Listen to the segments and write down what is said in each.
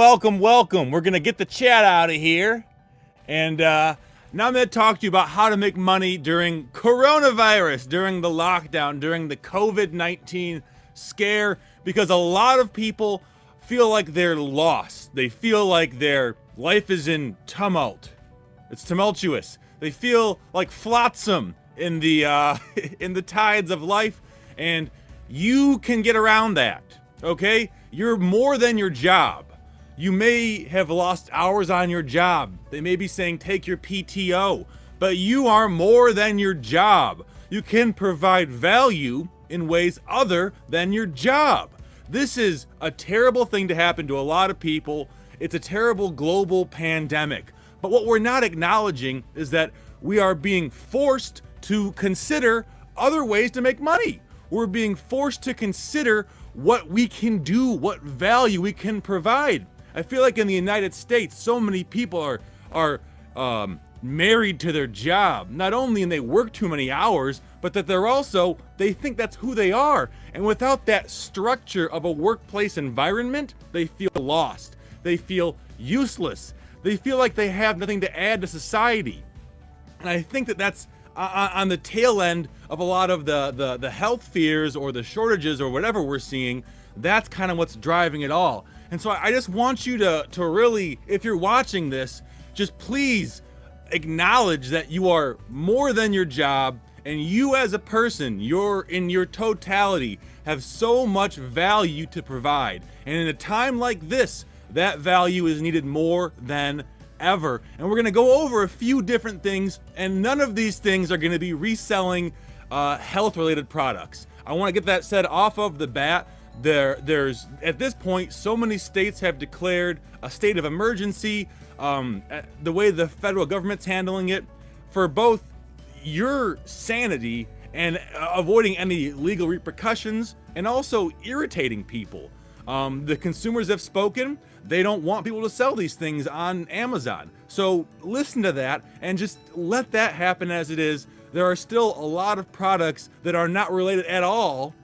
welcome. We're going to get the chat out of here. And now I'm going to talk to you about how to make money during coronavirus, during the lockdown, during the COVID-19 scare, because a lot of people feel like they're lost. They feel like their life is in tumult. It's tumultuous. They feel like flotsam in the in the tides of life, and you can get around that, okay? You're more than your job. You may have lost hours on your job. They may be saying take your PTO, but you are more than your job. You can provide value in ways other than your job. This is a terrible thing to happen to a lot of people. It's a terrible global pandemic. But what we're not acknowledging is that we are being forced to consider other ways to make money. We're being forced to consider what we can do, what value we can provide. I feel like in the United States, so many people are married to their job. Not only and they work too many hours, but that they think that's who they are. And without that structure of a workplace environment, they feel lost. They feel useless. They feel like they have nothing to add to society. And I think that that's on the tail end of a lot of the health fears or the shortages or whatever we're seeing. That's kind of what's driving it all. And so I just want you to really, if you're watching this, just please acknowledge that you are more than your job, and you as a person, you're in your totality, have so much value to provide. And in a time like this, that value is needed more than ever. And we're gonna go over a few different things, and none of these things are gonna be reselling health-related products. I wanna get that said off of the bat. There's at this point, so many states have declared a state of emergency. The way the federal government's handling it, for both your sanity and avoiding any legal repercussions, and also irritating people. The consumers have spoken. They don't want people to sell these things on Amazon. So listen to that and just let that happen as it is. There are still a lot of products that are not related at all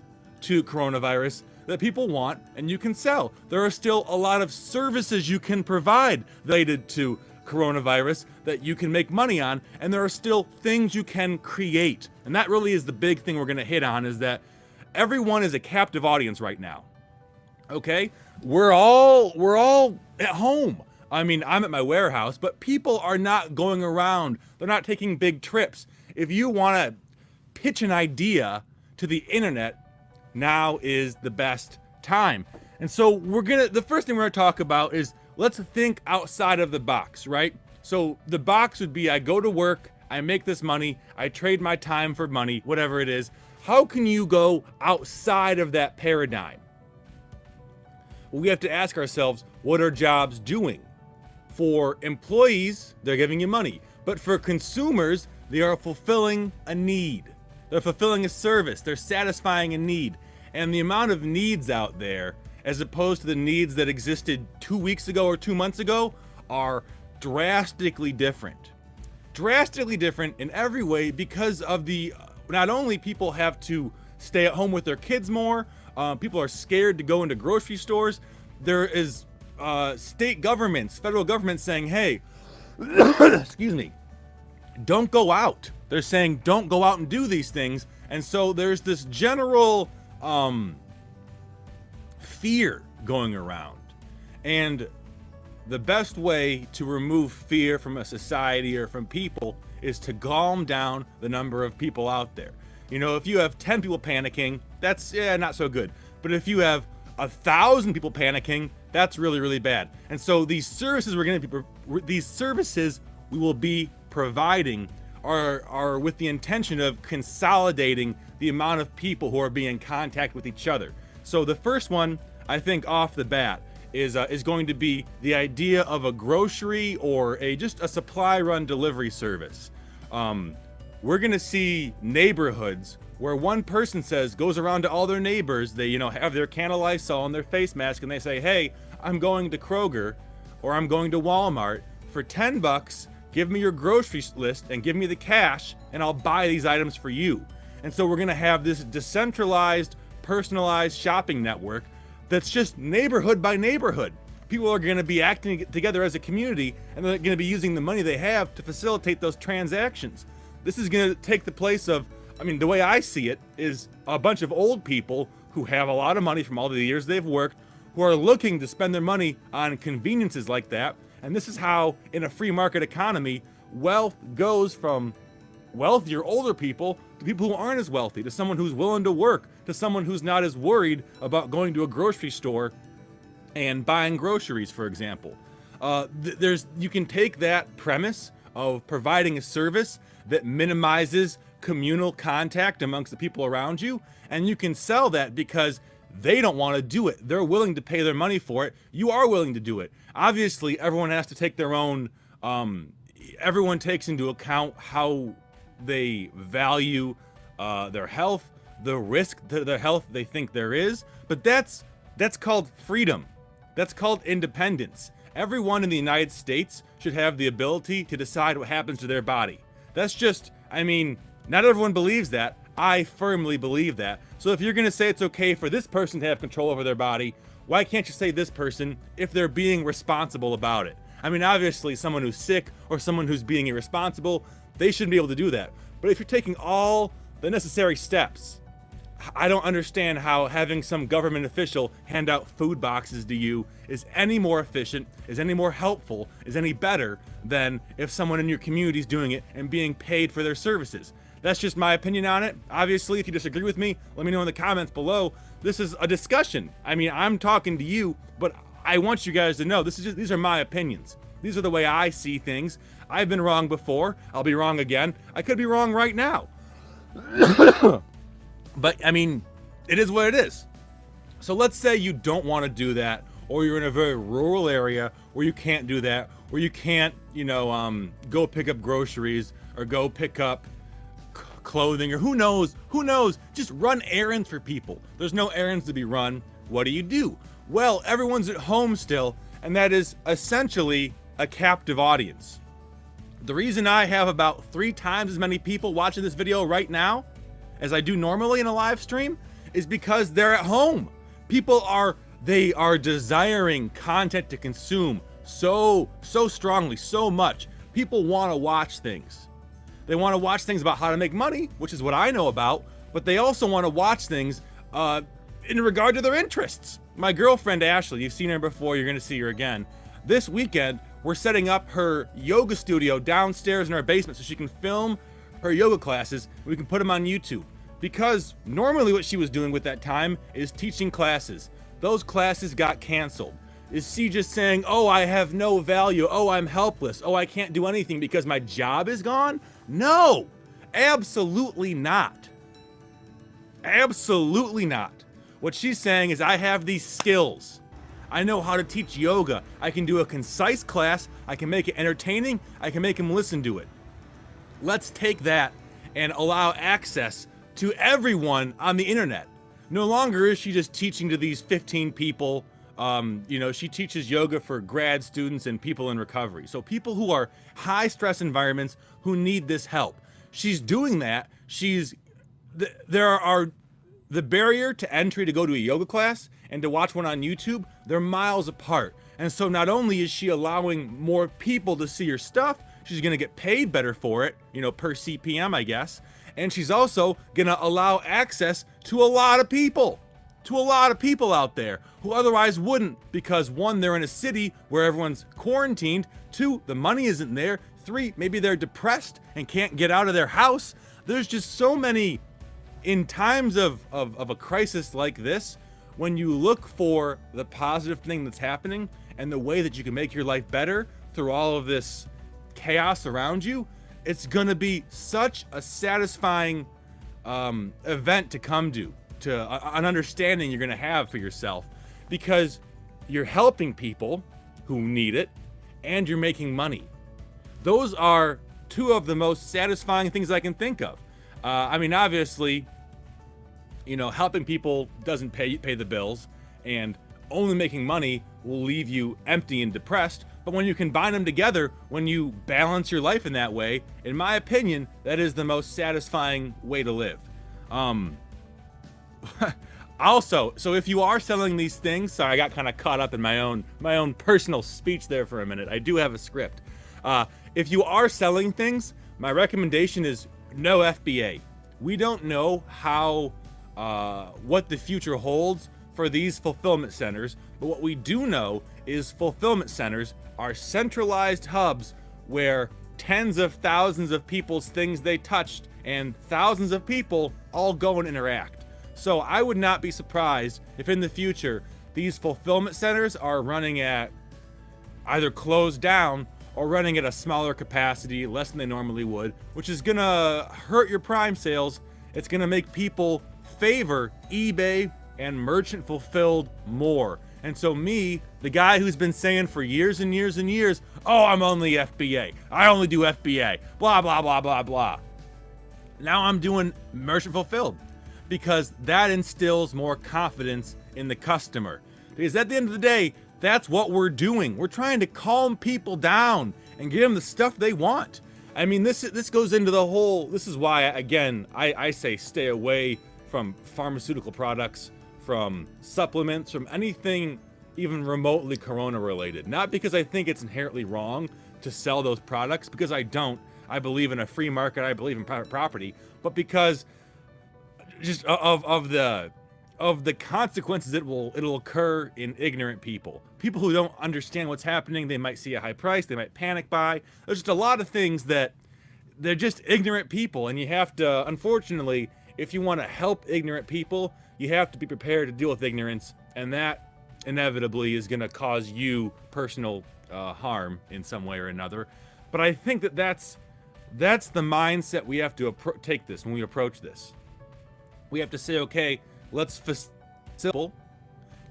to coronavirus that people want and you can sell. There are still a lot of services you can provide related to coronavirus that you can make money on, and there are still things you can create. And that really is the big thing we're gonna hit on, is that everyone is a captive audience right now. Okay? We're all at home. I mean, I'm at my warehouse, but people are not going around. They're not taking big trips. If you wanna pitch an idea to the internet, now is the best time. And so the first thing we're gonna talk about is, let's think outside of the box, right? So the box would be, I go to work, I make this money, I trade my time for money, whatever it is. How can you go outside of that paradigm? Well, we have to ask ourselves, what are jobs doing? For employees, they're giving you money. But for consumers, they are fulfilling a need. They're fulfilling a service. They're satisfying a need. And the amount of needs out there, as opposed to the needs that existed 2 weeks ago or 2 months ago, are drastically different. Drastically different in every way, because of not only people have to stay at home with their kids more, people are scared to go into grocery stores. There is state governments, federal governments saying, hey, excuse me, don't go out. They're saying don't go out and do these things. And so there's this general fear going around. And the best way to remove fear from a society or from people is to calm down the number of people out there. You know, if you have 10 people panicking, that's not so good. But if you have 1,000 people panicking, that's really, really bad. And so these services we will be providing are with the intention of consolidating the amount of people who are being in contact with each other. So the first one, I think off the bat, is going to be the idea of a grocery or just a supply run delivery service. We're gonna see neighborhoods where one person goes around to all their neighbors, they have their can of Lysol and their face mask, and they say, hey, I'm going to Kroger or I'm going to Walmart for $10. Give me your grocery list and give me the cash, and I'll buy these items for you. And so we're gonna have this decentralized, personalized shopping network that's just neighborhood by neighborhood. People are going to be acting together as a community, and they're going to be using the money they have to facilitate those transactions. This is going to take the place of, the way I see it is a bunch of old people who have a lot of money from all the years they've worked, who are looking to spend their money on conveniences like that. And this is how, in a free market economy, wealth goes from wealthier older people to people who aren't as wealthy, to someone who's willing to work, to someone who's not as worried about going to a grocery store and buying groceries, for example. You can take that premise of providing a service that minimizes communal contact amongst the people around you, and you can sell that because they don't want to do it. They're willing to pay their money for it. You are willing to do it. Obviously, everyone has to take their own, everyone takes into account how they value their health, the risk to their health they think there is, but that's called freedom. That's called independence. Everyone in the United States should have the ability to decide what happens to their body. That's just, not everyone believes that. I firmly believe that. So if you're going to say it's okay for this person to have control over their body, why can't you say this person if they're being responsible about it? Obviously, someone who's sick or someone who's being irresponsible, they shouldn't be able to do that. But if you're taking all the necessary steps, I don't understand how having some government official hand out food boxes to you is any more efficient, is any more helpful, is any better than if someone in your community is doing it and being paid for their services. That's just my opinion on it. Obviously, if you disagree with me, let me know in the comments below. This is a discussion. I'm talking to you, but I want you guys to know these are my opinions. These are the way I see things. I've been wrong before. I'll be wrong again. I could be wrong right now. But it is what it is. So let's say you don't want to do that, or you're in a very rural area where you can't do that, where you can't, go pick up groceries or go pick up clothing, or who knows, just run errands for people. There's no errands to be run. What do? Well, everyone's at home still, and that is essentially a captive audience. The reason I have about 3 times as many people watching this video right now as I do normally in a live stream is because they're at home. People are desiring content to consume so strongly, so much. People want to watch things. They want to watch things about how to make money, which is what I know about, but they also want to watch things in regard to their interests. My girlfriend Ashley, you've seen her before, you're going to see her again. This weekend, we're setting up her yoga studio downstairs in our basement so she can film her yoga classes. We can put them on YouTube, because normally what she was doing with that time is teaching classes. Those classes got canceled. Is she just saying, oh, I have no value, oh, I'm helpless, oh, I can't do anything because my job is gone? No, absolutely not. Absolutely not. What she's saying is, I have these skills. I know how to teach yoga. I can do a concise class. I can make it entertaining. I can make them listen to it. Let's take that and allow access to everyone on the internet. No longer is she just teaching to these 15 people. She teaches yoga for grad students and people in recovery. So people who are high stress environments who need this help. She's doing that. The barrier to entry to go to a yoga class and to watch one on YouTube, they're miles apart. And so not only is she allowing more people to see her stuff, she's going to get paid better for it, per CPM, I guess. And she's also going to allow access to a lot of people out there who otherwise wouldn't, because 1, they're in a city where everyone's quarantined. 2, the money isn't there. 3, maybe they're depressed and can't get out of their house. There's just so many, in times of a crisis like this, when you look for the positive thing that's happening and the way that you can make your life better through all of this chaos around you, it's going to be such a satisfying event to come to an understanding you're going to have for yourself, because you're helping people who need it and you're making money. Those are 2 of the most satisfying things I can think of. Obviously, helping people doesn't pay the bills, and only making money will leave you empty and depressed. But when you combine them together, when you balance your life in that way, in my opinion, that is the most satisfying way to live. Also, so if you are selling these things, sorry, I got kind of caught up in my own personal speech there for a minute. I do have a script. If you are selling things, my recommendation is no FBA. We don't know how what the future holds for these fulfillment centers, but what we do know is fulfillment centers are centralized hubs where tens of thousands of people's things they touched and thousands of people all go and interact. So I would not be surprised if in the future these fulfillment centers are running at either closed down or running at a smaller capacity, less than they normally would, which is gonna hurt your Prime sales. It's gonna make people favor eBay and merchant fulfilled more. And so me, the guy who's been saying for years and years and years, oh, I'm only FBA, I only do FBA, blah, blah, blah, blah, blah. Now I'm doing merchant fulfilled because that instills more confidence in the customer. Because at the end of the day, that's what we're doing. We're trying to calm people down and give them the stuff they want. I mean, this goes into the whole, this is why, again, I say stay away from pharmaceutical products, from supplements, from anything even remotely corona related. Not because I think it's inherently wrong to sell those products, because I don't. I believe in a free market, I believe in private property, but because just of the consequences it'll occur in ignorant people. People who don't understand what's happening. They might see a high price, they might panic buy. There's just a lot of things that they're just ignorant people, and you have to, unfortunately, if you want to help ignorant people, you have to be prepared to deal with ignorance, and that inevitably is going to cause you personal harm in some way or another. But I think that's the mindset we have to take this when we approach this. We have to say, okay, let's simple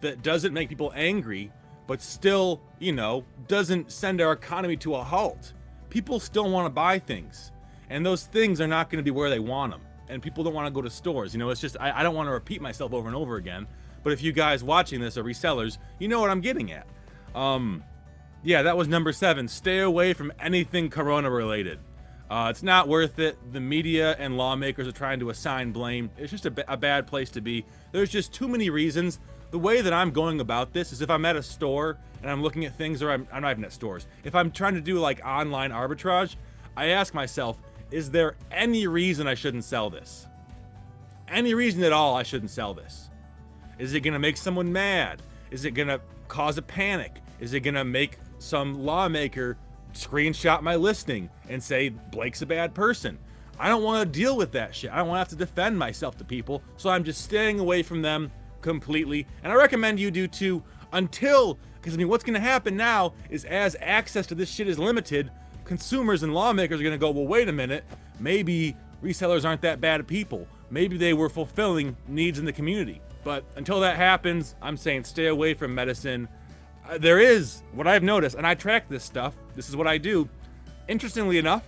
that doesn't make people angry, but still, doesn't send our economy to a halt. People still want to buy things, and those things are not going to be where they want them. And people don't want to go to stores. It's just, I don't want to repeat myself over and over again. But if you guys watching this are resellers, you know what I'm getting at. Yeah, that was number 7. Stay away from anything corona related. It's not worth it. The media and lawmakers are trying to assign blame. It's just a bad place to be. There's just too many reasons. The way that I'm going about this is if I'm at a store and I'm looking at things, or I'm not even at stores. If I'm trying to do like online arbitrage, I ask myself, is there any reason I shouldn't sell this? Any reason at all I shouldn't sell this? Is it gonna make someone mad? Is it gonna cause a panic? Is it gonna make some lawmaker screenshot my listing and say Blake's a bad person? I don't want to deal with that shit. I don't want to have to defend myself to people, so I'm just staying away from them completely. And I recommend you do too, until, because what's gonna happen now is as access to this shit is limited, consumers and lawmakers are going to go, well, wait a minute, maybe resellers aren't that bad people. Maybe they were fulfilling needs in the community. But until that happens, I'm saying stay away from medicine. There is, what I've noticed, and I track this stuff, this is what I do. Interestingly enough,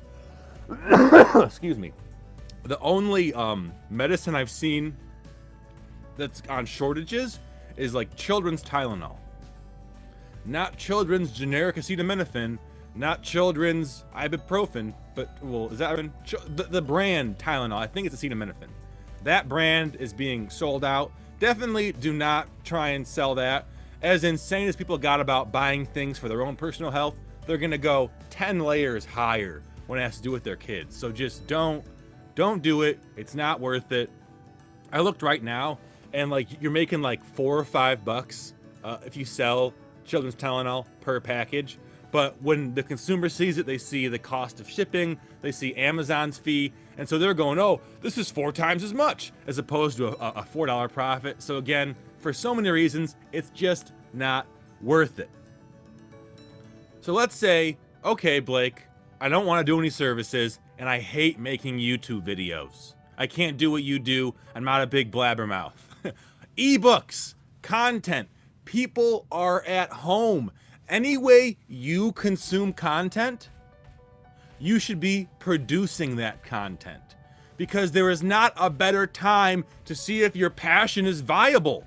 excuse me, the only medicine I've seen that's on shortages is like children's Tylenol. Not children's generic acetaminophen, not children's ibuprofen, but, well, is that the brand Tylenol? I think it's acetaminophen. That brand is being sold out. Definitely do not try and sell that. As insane as people got about buying things for their own personal health, they're gonna go 10 layers higher when it has to do with their kids. So just don't do it. It's not worth it. I looked right now, and like you're making like $4 or $5 if you sell children's Tylenol per package. But when the consumer sees it, they see the cost of shipping, they see Amazon's fee, and so they're going, oh, this is 4 times as much, as opposed to a $4 profit. So again, for so many reasons, it's just not worth it. So let's say, okay, Blake, I don't want to do any services, and I hate making YouTube videos. I can't do what you do. I'm not a big blabbermouth. Ebooks, content, people are at home. Any way you consume content, you should be producing that content, because there is not a better time to see if your passion is viable.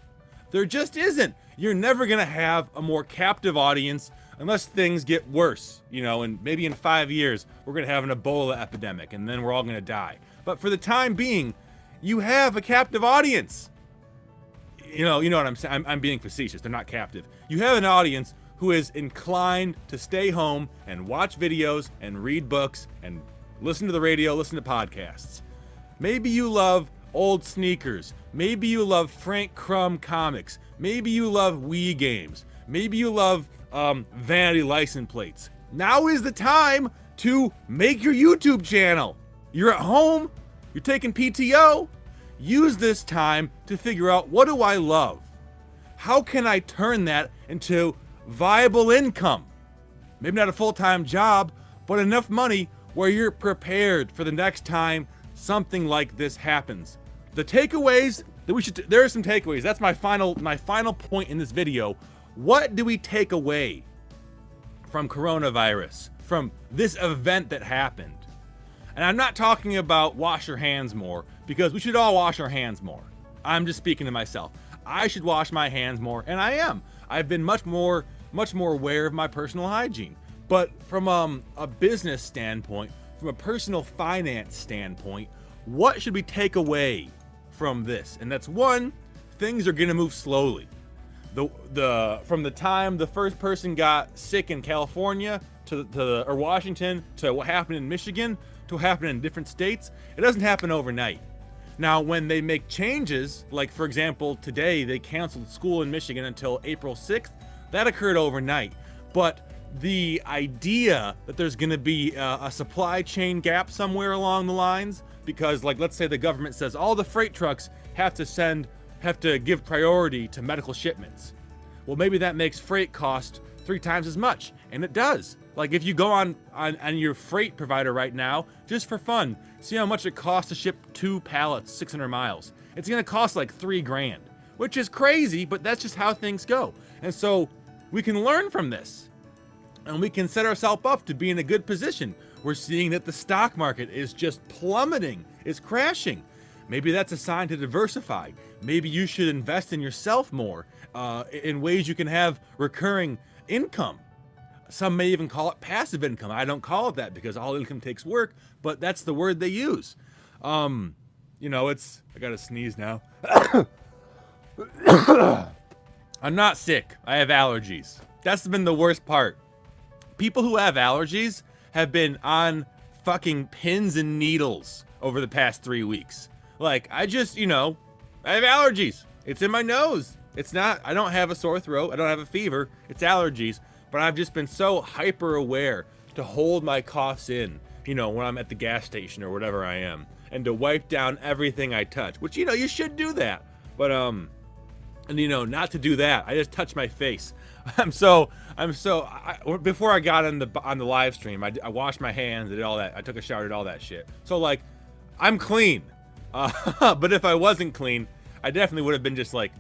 There just isn't. You're never going to have a more captive audience unless things get worse, and maybe in 5 years, we're going to have an Ebola epidemic and then we're all going to die. But for the time being, you have a captive audience. you know what I'm saying. I'm being facetious. They're not captive. You have an audience who is inclined to stay home and watch videos and read books and listen to the radio, listen to podcasts. Maybe you love old sneakers. Maybe you love Frank Crumb comics. Maybe you love Wii games. Maybe you love vanity license plates. Now is the time to make your YouTube channel. You're at home, you're taking PTO. Use this time to figure out, what do I love? How can I turn that into viable income? Maybe not a full-time job, but enough money where you're prepared for the next time something like this happens. The takeaways that there are some takeaways. That's my final point in this video. What do we take away from coronavirus, from this event that happened? And I'm not talking about wash your hands more, because we should all wash our hands more. I'm just speaking to myself. I should wash my hands more, and I am. I've been much more aware of my personal hygiene. But from a business standpoint, from a personal finance standpoint, what should we take away from this? And that's one, things are gonna move slowly. From the time the first person got sick in California or Washington to what happened in Michigan to what happened in different states, it doesn't happen overnight. Now, when they make changes, like for example, today they canceled school in Michigan until April 6th, that occurred overnight. But the idea that there's gonna be a supply chain gap somewhere along the lines, because like, let's say the government says all the freight trucks have to give priority to medical shipments. Well, maybe that makes freight cost 3 times as much, and it does. Like if you go on your freight provider right now, just for fun, see how much it costs to ship 2 pallets 600 miles. It's gonna cost like $3,000, which is crazy, but that's just how things go. And so we can learn from this, and we can set ourselves up to be in a good position. We're seeing that the stock market is just plummeting, it's crashing. Maybe that's a sign to diversify. Maybe you should invest in yourself more, in ways you can have recurring income. Some may even call it passive income. I don't call it that because all income takes work, but that's the word they use. I gotta sneeze now. I'm not sick. I have allergies. That's been the worst part. People who have allergies have been on fucking pins and needles over the past 3 weeks. Like, I have allergies. It's in my nose. I don't have a sore throat. I don't have a fever. It's allergies. But I've just been so hyper aware to hold my coughs in, when I'm at the gas station or whatever I am, and to wipe down everything I touch, which, you should do that. But, not to do that. I just touch my face. Before I got on the live stream, I washed my hands, I did all that. I took a shower, did all that shit. So like, I'm clean. But if I wasn't clean, I definitely would have been just like,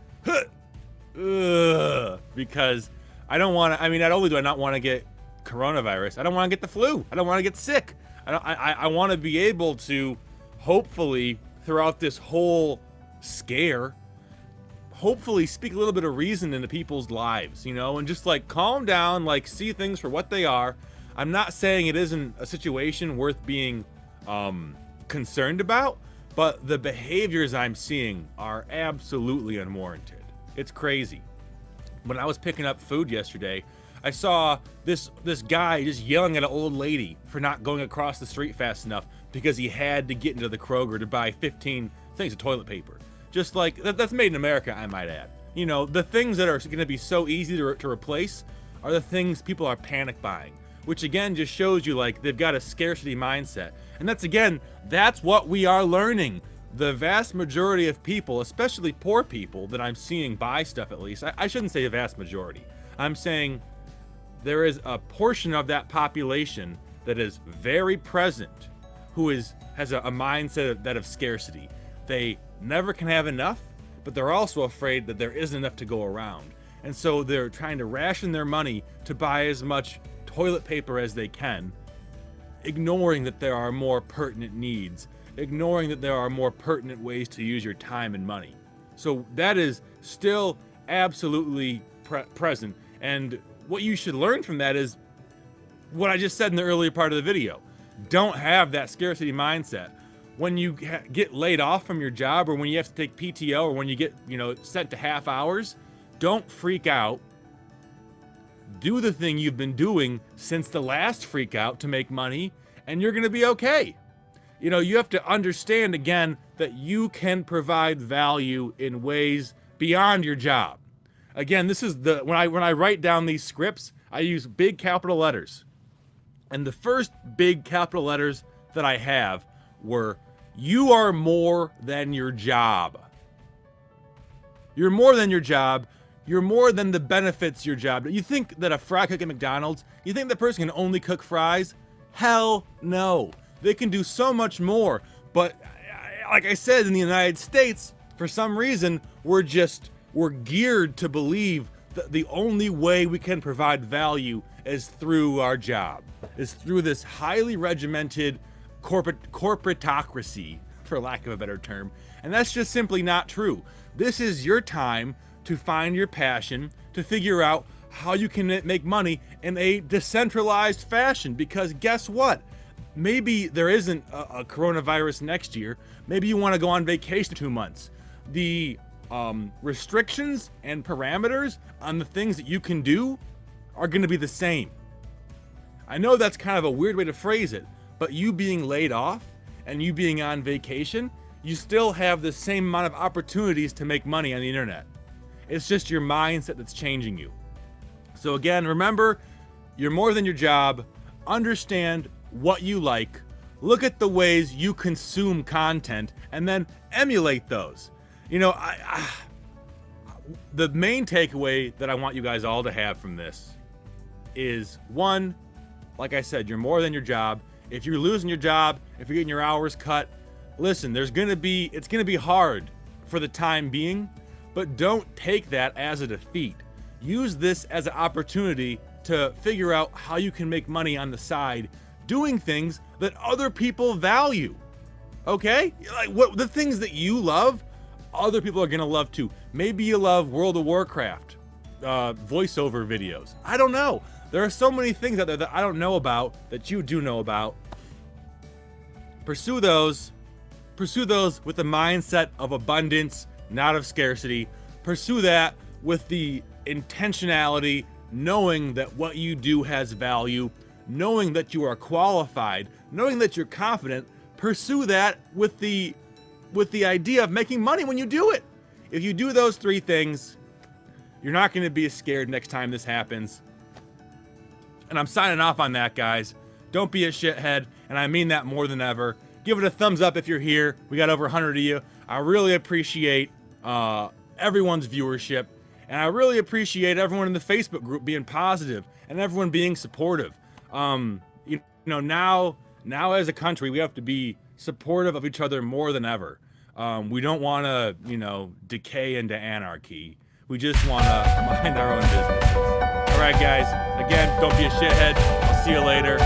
because I don't want to. Not only do I not want to get coronavirus, I don't want to get the flu. I don't want to get sick. I want to be able to, hopefully, throughout this whole scare, hopefully speak a little bit of reason into people's lives, and just like calm down, like see things for what they are. I'm not saying it isn't a situation worth being concerned about, but the behaviors I'm seeing are absolutely unwarranted. It's crazy. When I was picking up food yesterday, I saw this guy just yelling at an old lady for not going across the street fast enough because he had to get into the Kroger to buy 15 things of toilet paper. Just like, that's made in America, I might add. The things that are going to be so easy to replace are the things people are panic buying, which again just shows you like they've got a scarcity mindset. And that's what we are learning. The vast majority of people, especially poor people that I'm seeing buy stuff, at least, I shouldn't say the vast majority. I'm saying there is a portion of that population that is very present who has a mindset of scarcity. They never can have enough, but they're also afraid that there isn't enough to go around. And so they're trying to ration their money to buy as much toilet paper as they can, ignoring that there are more pertinent needs, ignoring that there are more pertinent ways to use your time and money. So that is still absolutely present. And what you should learn from that is what I just said in the earlier part of the video. Don't have that scarcity mindset. when you get laid off from your job, or when you have to take PTO, or when you get, sent to half hours, don't freak out. Do the thing you've been doing since the last freak out to make money, and you're going to be okay. You have to understand, again, that you can provide value in ways beyond your job. Again, this is when I write down these scripts, I use big capital letters. And the first big capital letters that I have were, you are more than your job. You're more than your job. You're more than the benefits your job. You think that a fry cook at McDonald's, you think that person can only cook fries? Hell no. They can do so much more. But like I said, in the United States, for some reason, we're geared to believe that the only way we can provide value is through our job, is through this highly regimented corporatocracy, for lack of a better term. And that's just simply not true. This is your time to find your passion, to figure out how you can make money in a decentralized fashion. Because guess what? Maybe there isn't a coronavirus next year. Maybe you want to go on vacation 2 months. The restrictions and parameters on the things that you can do are going to be the same. I know that's kind of a weird way to phrase it, but you being laid off and you being on vacation, you still have the same amount of opportunities to make money on the internet. It's just your mindset that's changing you. So again, remember, you're more than your job. Understand what you like. Look at the ways you consume content and then emulate those. The main takeaway that I want you guys all to have from this is, one, like I said, you're more than your job. If you're losing your job, if you're getting your hours cut, listen, it's going to be hard for the time being, but don't take that as a defeat. Use this as an opportunity to figure out how you can make money on the side doing things that other people value. Okay? Like the things that you love, other people are going to love too. Maybe you love World of Warcraft voiceover videos. I don't know. There are so many things out there that I don't know about that you do know about. Pursue those with the mindset of abundance, not of scarcity. Pursue that with the intentionality, knowing that what you do has value, knowing that you are qualified, knowing that you're confident. Pursue that with the idea of making money when you do it. If you do those 3 things, you're not going to be as scared next time this happens. And I'm signing off on that, guys. Don't be a shithead, and I mean that more than ever. Give it a thumbs up if you're here. We got over 100 of you. I really appreciate everyone's viewership, and I really appreciate everyone in the Facebook group being positive and everyone being supportive. Now as a country, we have to be supportive of each other more than ever. We don't want to, decay into anarchy. We just want to mind our own businesses. All right, guys. Again, don't be a shithead. I'll see you later.